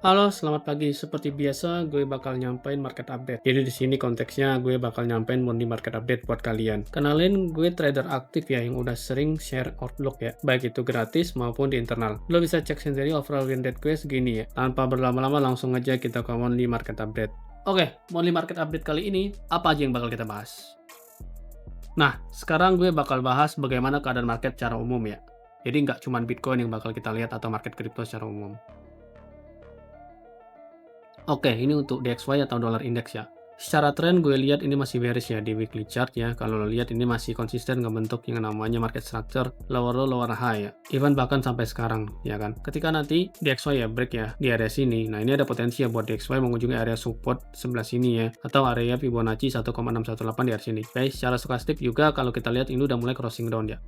Halo, selamat pagi. Seperti biasa, gue bakal nyampein market update. Jadi di sini konteksnya gue bakal nyampein monthly market update buat kalian. Kenalin, gue trader aktif ya yang udah sering share outlook ya, baik itu gratis maupun di internal. Lo bisa cek sendiri overall win rate gue segini ya. Tanpa berlama-lama langsung aja kita ke monthly market update. Oke, monthly market update kali ini apa aja yang bakal kita bahas? Nah, sekarang gue bakal bahas bagaimana keadaan market secara umum ya. Jadi nggak cuma Bitcoin yang bakal kita lihat atau market crypto secara umum. Oke, ini untuk DXY atau dollar index ya. Secara tren gue lihat ini masih bearish ya di weekly chart ya. Kalau lo lihat ini masih konsisten ngebentuk yang namanya market structure lower low lower high ya. Even bahkan sampai sekarang ya kan. Ketika nanti DXY ya break ya di area sini. Nah, ini ada potensi ya buat DXY mengunjungi area support sebelah sini ya atau area Fibonacci 1,618 di area sini. Oke, secara stokastik juga kalau kita lihat ini udah mulai crossing down ya.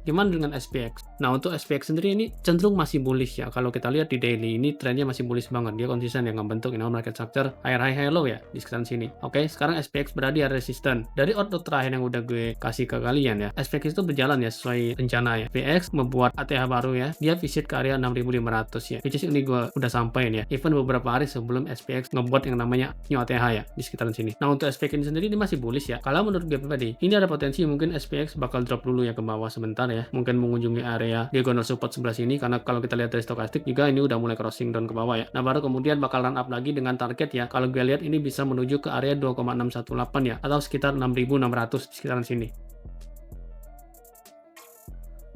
Gimana dengan SPX? Nah, untuk SPX sendiri ini cenderung masih bullish ya. Kalau kita lihat di daily, ini trennya masih bullish banget. Dia konsisten yang membentuk market structure higher high high low ya di sekitar sini. Oke, sekarang SPX berada di area resisten. Dari outlook terakhir yang udah gue kasih ke kalian ya, SPX itu berjalan ya sesuai rencana ya. SPX membuat ATH baru ya. Dia visit ke area 6500 ya. Which is ini gue udah sampein ya. Even beberapa hari sebelum SPX ngebuat yang namanya new ATH ya di sekitaran sini. Nah, untuk SPX ini sendiri ini masih bullish ya. Kalau menurut gue pribadi, ini ada potensi mungkin SPX bakal drop dulu ya ke bawah sebentar ya, mungkin mengunjungi area diagonal support sebelah sini karena kalau kita lihat dari stokastik juga ini udah mulai crossing down ke bawah ya. Nah, baru kemudian bakal run up lagi dengan target ya. Kalau gue lihat ini bisa menuju ke area 2,618 ya atau sekitar 6.600 di sekitaran sini.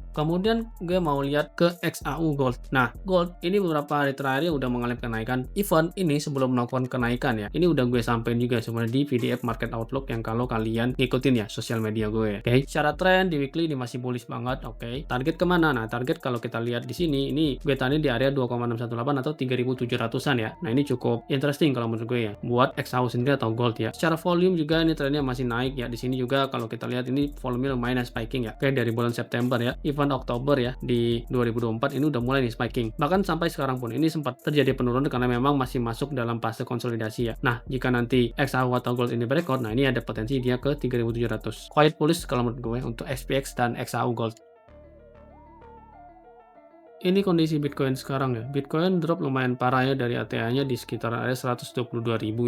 Kemudian gue mau lihat ke XAU Gold. Nah, Gold ini beberapa hari terakhir udah mengalami kenaikan. Even ini sebelum melakukan kenaikan ya. Ini udah gue sampein juga sebenarnya di PDF Market Outlook yang kalau kalian ngikutin ya sosial media gue. Oke, secara tren di weekly ini masih bullish banget. Oke, target kemana? Nah, target kalau kita lihat di sini ini gue tadi di area 2,618 atau 3.700-an ya. Nah, ini cukup interesting kalau menurut gue ya buat XAU sendiri atau Gold ya. Secara volume juga ini trennya masih naik ya. Di sini juga kalau kita lihat ini volume lumayan spiking ya. Oke, dari bulan September ya. Even Oktober ya di 2024 ini udah mulai nih spiking. Bahkan sampai sekarang pun ini sempat terjadi penurunan karena memang masih masuk dalam fase konsolidasi ya. Nah, jika nanti XAU atau Gold ini breakout, nah ini ada potensi dia ke 3.700. Quite bullish kalau menurut gue untuk SPX dan XAU Gold. Ini kondisi Bitcoin sekarang ya. Bitcoin drop lumayan parah ya dari ATH-nya di sekitar area 122.000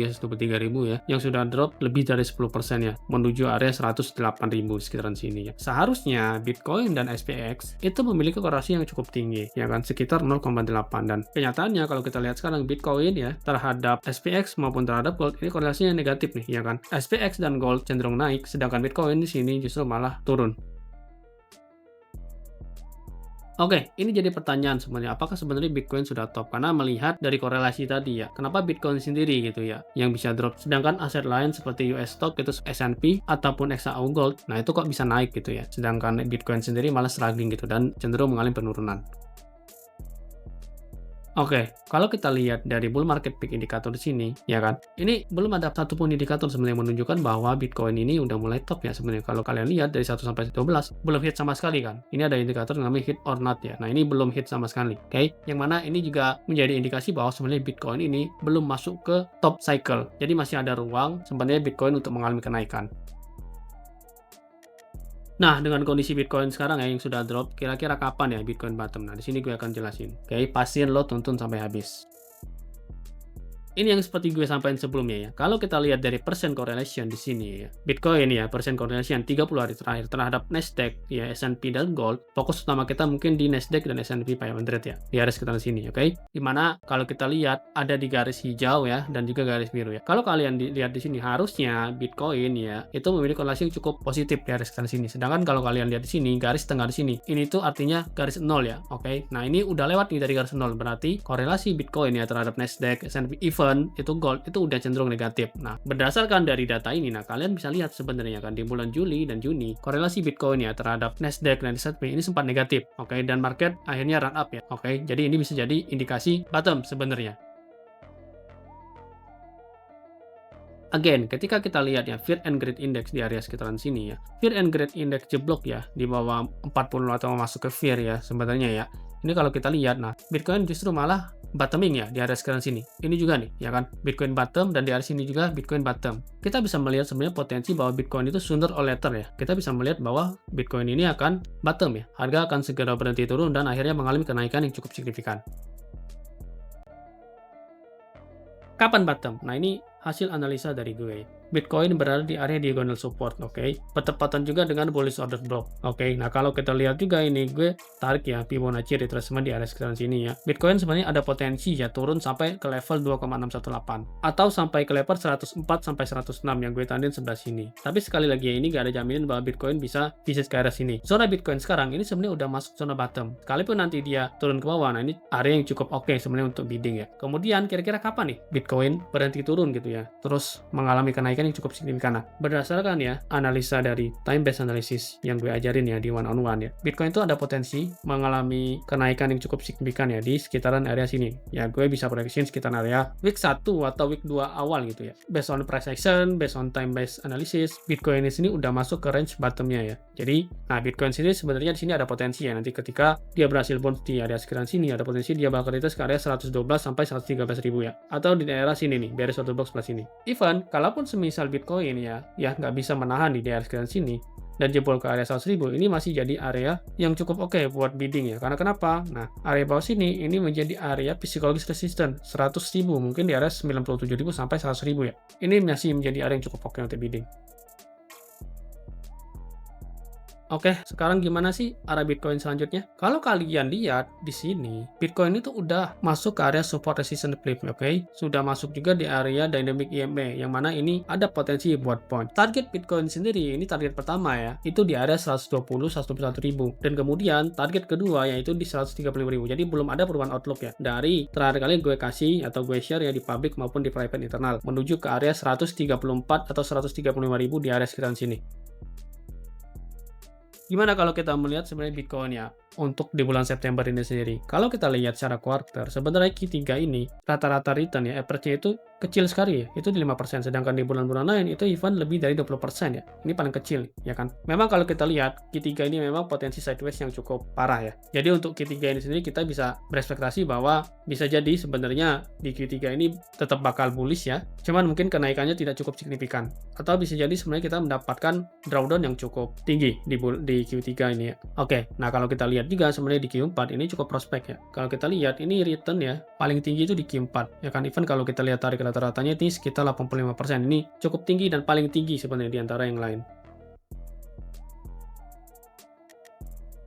ya, 123.000 ya. Yang sudah drop lebih dari 10% ya, menuju area 108.000 sekitaran sini ya. Seharusnya Bitcoin dan SPX itu memiliki korelasi yang cukup tinggi, ya kan, sekitar 0,8. Dan kenyataannya kalau kita lihat sekarang Bitcoin ya terhadap SPX maupun terhadap Gold ini korelasinya negatif nih, ya kan. SPX dan Gold cenderung naik, sedangkan Bitcoin di sini justru malah turun. Oke, ini jadi pertanyaan sebenarnya, apakah sebenarnya Bitcoin sudah top? Karena melihat dari korelasi tadi ya, kenapa Bitcoin sendiri gitu ya, yang bisa drop, sedangkan aset lain seperti US stock itu S&P ataupun XAU Gold, nah itu kok bisa naik gitu ya, sedangkan Bitcoin sendiri malah struggling gitu dan cenderung mengalami penurunan. Oke, kalau kita lihat dari bull market peak indikator di sini, ya kan, ini belum ada satupun indikator sebenarnya yang menunjukkan bahwa Bitcoin ini udah mulai top ya sebenarnya. Kalau kalian lihat dari 1 sampai 12, belum hit sama sekali kan. Ini ada indikator yang namanya hit or not ya. Nah, ini belum hit sama sekali. Oke, yang mana ini juga menjadi indikasi bahwa sebenarnya Bitcoin ini belum masuk ke top cycle. Jadi masih ada ruang sebenarnya Bitcoin untuk mengalami kenaikan. Nah, dengan kondisi Bitcoin sekarang ya yang sudah drop, kira-kira kapan ya Bitcoin bottom? Nah, di sini gue akan jelasin. Oke, pastiin lo tonton sampai habis. Ini yang seperti gue sampaikan sebelumnya ya. Kalau kita lihat dari persen correlation di sini ya. Bitcoin ya, persen correlation 30 hari terakhir terhadap Nasdaq ya, S&P dan Gold. Fokus utama kita mungkin di Nasdaq dan S&P 500 ya. Di area sekitar sini, oke? Dimana kalau kita lihat ada di garis hijau ya dan juga garis biru ya. Kalau kalian lihat di sini harusnya Bitcoin ya itu memiliki korelasi yang cukup positif di area sekitar sini. Sedangkan kalau kalian lihat di sini garis tengah di sini, ini tuh artinya garis 0 ya, oke? Nah, ini udah lewat nih dari garis 0, berarti korelasi Bitcoin ya terhadap Nasdaq, S&P, itu Gold itu udah cenderung negatif. Nah, berdasarkan dari data ini, nah kalian bisa lihat sebenarnya kan di bulan Juli dan Juni korelasi Bitcoin ya terhadap Nasdaq dan S&P ini sempat negatif, oke, dan market akhirnya run up ya, oke. Jadi ini bisa jadi indikasi bottom sebenarnya. Again, ketika kita lihat ya Fear and Greed Index di area sekitaran sini ya, Fear and Greed Index jeblok ya di bawah 40 atau masuk ke Fear ya sebenarnya ya. Ini kalau kita lihat, nah Bitcoin justru malah bottoming ya di area sekitaran sini. Ini juga nih, ya kan, Bitcoin bottom dan di area sini juga Bitcoin bottom. Kita bisa melihat sebenarnya potensi bahwa Bitcoin itu sooner or later ya. Kita bisa melihat bahwa Bitcoin ini akan bottom ya. Harga akan segera berhenti turun dan akhirnya mengalami kenaikan yang cukup signifikan. Kapan bottom? Nah, ini hasil analisa dari gue. Bitcoin berada di area diagonal support, oke. Bertepatan juga dengan bullish order block, oke. Nah, kalau kita lihat juga ini, gue tarik ya Fibonacci retracement di area sekitaran sini ya. Bitcoin sebenarnya ada potensi ya turun sampai ke level 2,618 atau sampai ke level 104 sampai 106 yang gue tandin sebelah sini. Tapi sekali lagi ya, ini gak ada jaminan bahwa Bitcoin bisa visit ke area sini. Zona Bitcoin sekarang ini sebenarnya udah masuk zona bottom. Sekalipun nanti dia turun ke bawah, nah ini area yang cukup oke sebenarnya untuk bidding ya. Kemudian kira-kira kapan nih Bitcoin berhenti turun gitu ya, terus mengalami kenaikan yang cukup signifikan. Nah, berdasarkan ya analisa dari time based analysis yang gue ajarin ya di one on one ya, Bitcoin itu ada potensi mengalami kenaikan yang cukup signifikan ya di sekitaran area sini. Ya, gue bisa prediksiin sekitaran area week 1 atau week 2 awal gitu ya. Based on price action, based on time based analysis, Bitcoin di sini udah masuk ke range bottomnya ya. Jadi, nah Bitcoin sini sebenarnya di sini ada potensi ya, nanti ketika dia berhasil bounce di area sekitaran sini, ada potensi dia bakal retest ke area 112 sampai 113 ribu ya, atau di daerah sini nih, bearish order block sebelah sini. Even kalaupun semisal Bitcoin ya nggak bisa menahan di daerah sekitaran sini dan jebol ke area 100.000, ini masih jadi area yang cukup oke buat bidding ya. Karena kenapa? Nah, area bawah sini ini menjadi area psikologis resistant 100.000, mungkin di area 97.000 sampai 100.000 ya. Ini masih menjadi area yang cukup oke untuk bidding. Oke, sekarang gimana sih arah Bitcoin selanjutnya? Kalau kalian lihat di sini, Bitcoin itu udah masuk ke area support resistance flip, oke? Sudah masuk juga di area dynamic EMA, yang mana ini ada potensi buat point. Target Bitcoin sendiri, ini target pertama ya, itu di area 121 ribu. Dan kemudian target kedua yaitu di 135 ribu. Jadi belum ada perubahan outlook ya. Dari terakhir kali gue kasih atau gue share ya di public maupun di private internal, menuju ke area 134 atau 135 ribu di area sekitaran sini. Gimana kalau kita melihat sebenarnya Bitcoin ya untuk di bulan September ini sendiri? Kalau kita lihat secara quarter, sebenarnya Q3 ini rata-rata return ya, average-nya itu kecil sekali ya, itu di 5%, sedangkan di bulan-bulan lain itu even lebih dari 20% ya. Ini paling kecil ya kan. Memang kalau kita lihat Q3 ini memang potensi sideways yang cukup parah ya. Jadi untuk Q3 ini sendiri kita bisa berekspektasi bahwa bisa jadi sebenarnya di Q3 ini tetap bakal bullish ya. Cuman mungkin kenaikannya tidak cukup signifikan. Atau bisa jadi sebenarnya kita mendapatkan drawdown yang cukup tinggi di Q3 ini ya. Oke, nah kalau kita lihat juga sebenarnya di Q4 ini cukup prospek ya. Kalau kita lihat ini return ya paling tinggi itu di Q4 ya kan. Even kalau kita lihat tarik rata-ratanya ini sekitar 85%, ini cukup tinggi dan paling tinggi sebenarnya di antara yang lain.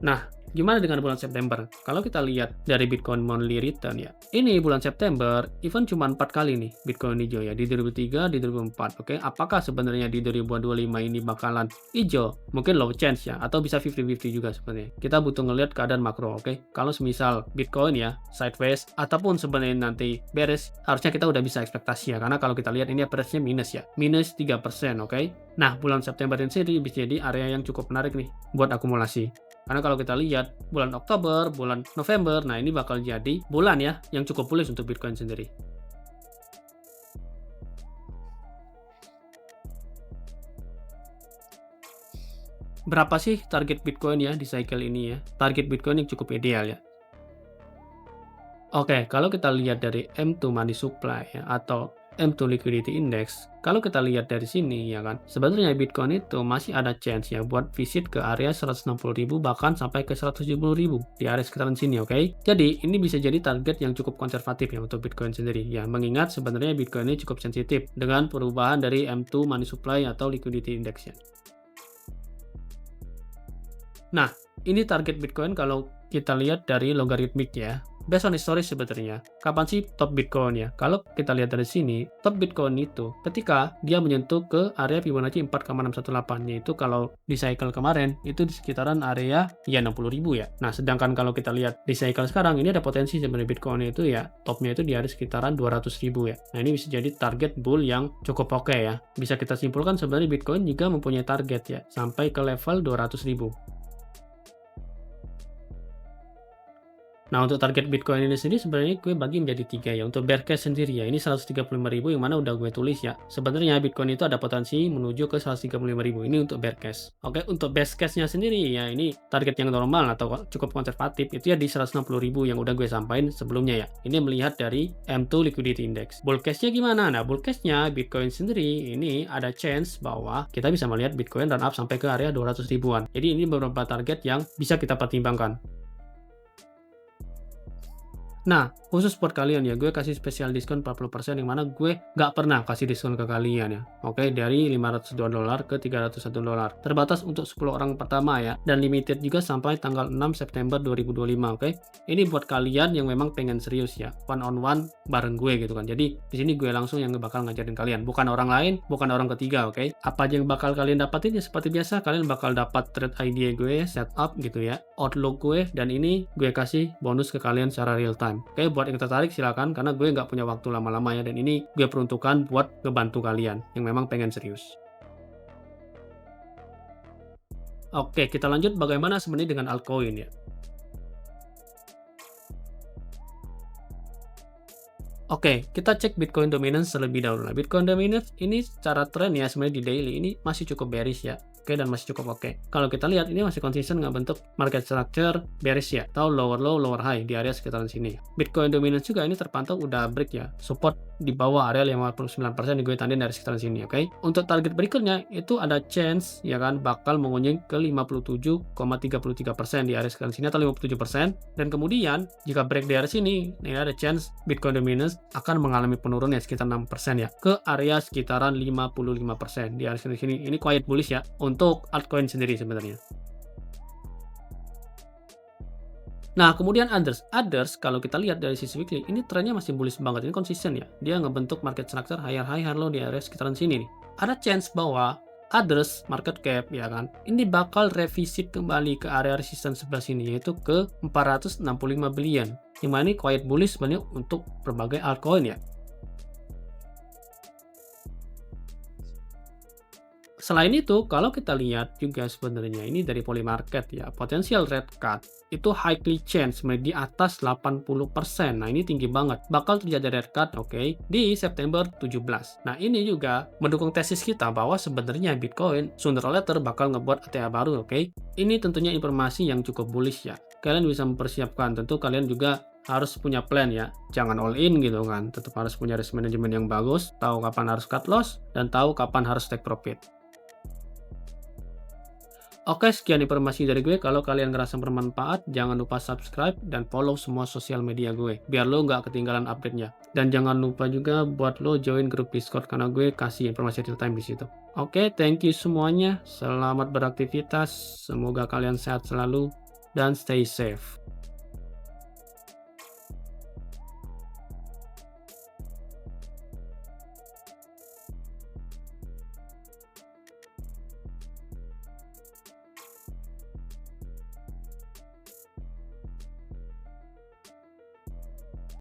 Nah, gimana dengan bulan September? Kalau kita lihat dari Bitcoin monthly return ya, ini bulan September even cuma 4 kali nih Bitcoin hijau ya, di 2003, di 2004. Oke, apakah sebenarnya di 2025 ini bakalan hijau? Mungkin low chance ya, atau bisa 50-50 juga sebenarnya. Kita butuh ngelihat keadaan makro, oke? Kalau semisal Bitcoin ya sideways ataupun sebenarnya nanti bearish, harusnya kita udah bisa ekspektasi ya, karena kalau kita lihat ini average-nya minus ya, minus 3%, oke? Nah, bulan September ini sendiri bisa jadi area yang cukup menarik nih buat akumulasi. Karena kalau kita lihat bulan Oktober, bulan November, nah ini bakal jadi bulan ya yang cukup bullish untuk Bitcoin sendiri. Berapa sih target Bitcoin ya di cycle ini ya? Target Bitcoin yang cukup ideal ya. Oke, kalau kita lihat dari M2 money supply ya, atau M2 liquidity index, kalau kita lihat dari sini ya kan, sebenarnya Bitcoin itu masih ada chance ya buat visit ke area 160.000 bahkan sampai ke 170.000 di area sekitaran sini, oke? Jadi ini bisa jadi target yang cukup konservatif ya untuk Bitcoin sendiri ya, mengingat sebenarnya Bitcoin ini cukup sensitif dengan perubahan dari M2 money supply atau liquidity index ya. Nah, ini target Bitcoin kalau kita lihat dari logaritmik ya. Based on historis sebenarnya, kapan sih top Bitcoin ya? Kalau kita lihat dari sini, top Bitcoin itu ketika dia menyentuh ke area Fibonacci 4,618, yaitu kalau di cycle kemarin itu di sekitaran area ya 60.000 ya. Nah, sedangkan kalau kita lihat di cycle sekarang ini ada potensi sebenarnya Bitcoin itu ya topnya itu di area sekitaran 200.000 ya. Nah, ini bisa jadi target bull yang cukup oke ya. Bisa kita simpulkan sebenarnya Bitcoin juga mempunyai target ya sampai ke level 200.000. Nah, untuk target Bitcoin ini sendiri sebenarnya gue bagi menjadi 3 ya. Untuk bear case sendiri ya, ini 135.000 yang mana udah gue tulis ya. Sebenarnya Bitcoin itu ada potensi menuju ke 135.000. Ini untuk bear case. Oke, untuk base case-nya sendiri ya, ini target yang normal atau cukup konservatif itu ya di 160.000 yang udah gue sampaikan sebelumnya ya. Ini melihat dari M2 Liquidity Index. Bull case-nya gimana? Nah, bull case-nya Bitcoin sendiri ini ada chance bahwa kita bisa melihat Bitcoin run up sampai ke area 200 ribuan. Jadi ini beberapa target yang bisa kita pertimbangkan. Nah, khusus buat kalian ya, gue kasih spesial diskon 40% yang mana gue nggak pernah kasih diskon ke kalian ya. Oke, dari $502 ke $301. Terbatas untuk 10 orang pertama ya, dan limited juga sampai tanggal 6 September 2025. Oke, ini buat kalian yang memang pengen serius ya, one on one bareng gue gitu kan. Jadi di sini gue langsung yang bakal ngajarin kalian, bukan orang lain, bukan orang ketiga. Oke, apa aja yang bakal kalian dapatin ya seperti biasa, kalian bakal dapat trade ID gue, setup gitu ya, outlook gue, dan ini gue kasih bonus ke kalian secara real time. Oke, buat yang tertarik silakan, karena gue nggak punya waktu lama-lama ya, dan ini gue peruntukkan buat ngebantu kalian yang memang pengen serius. Oke, kita lanjut bagaimana sebenarnya dengan altcoin ya. Oke, kita cek Bitcoin dominance terlebih dahulu. Nah, Bitcoin dominance ini secara tren ya, sebenarnya di daily ini masih cukup bearish ya. Oke, dan masih cukup oke. Kalau kita lihat ini masih konsisten nggak bentuk market structure bearish ya, atau lower low, lower high di area sekitaran sini. Bitcoin dominance juga ini terpantau udah break ya, support di bawah area 59% yang gue tandain dari sekitaran sini, oke. Untuk target berikutnya itu ada chance ya kan bakal mengunjungi ke 57,33% di area sekitaran sini atau 57%, dan kemudian jika break di area sini, ini ada chance Bitcoin dominance akan mengalami penurunan ya sekitar 6% ya ke area sekitaran 55% di area sekitaran sini. Ini quiet bullish ya untuk altcoin sendiri sebenarnya. Nah, kemudian others kalau kita lihat dari sisi weekly, ini trennya masih bullish banget, ini konsisten ya. Dia ngebentuk market structure higher high, higher low di area sekitaran sini nih. Ada chance bahwa others market cap ya kan, ini bakal revisit kembali ke area resistance sebelah sini, yaitu ke 465 billion. Yang mana ini quiet bullish sebenarnya untuk berbagai altcoin ya. Selain itu, kalau kita lihat juga sebenarnya ini dari Polymarket ya, potensial red cut itu highly chance di atas 80%. Nah, ini tinggi banget. Bakal terjadi red cut, oke, di September 17. Nah, ini juga mendukung tesis kita bahwa sebenarnya Bitcoin sooner or later bakal ngebuat ATH baru, oke. Ini tentunya informasi yang cukup bullish ya. Kalian bisa mempersiapkan, tentu kalian juga harus punya plan ya, jangan all in gitu kan, tetap harus punya risk management yang bagus, tahu kapan harus cut loss, dan tahu kapan harus take profit. Oke, sekian informasi dari gue. Kalau kalian ngerasa bermanfaat, jangan lupa subscribe dan follow semua sosial media gue, biar lo nggak ketinggalan update-nya. Dan jangan lupa juga buat lo join grup Discord, karena gue kasih informasi real time di situ. Oke, thank you semuanya. Selamat beraktivitas. Semoga kalian sehat selalu dan stay safe.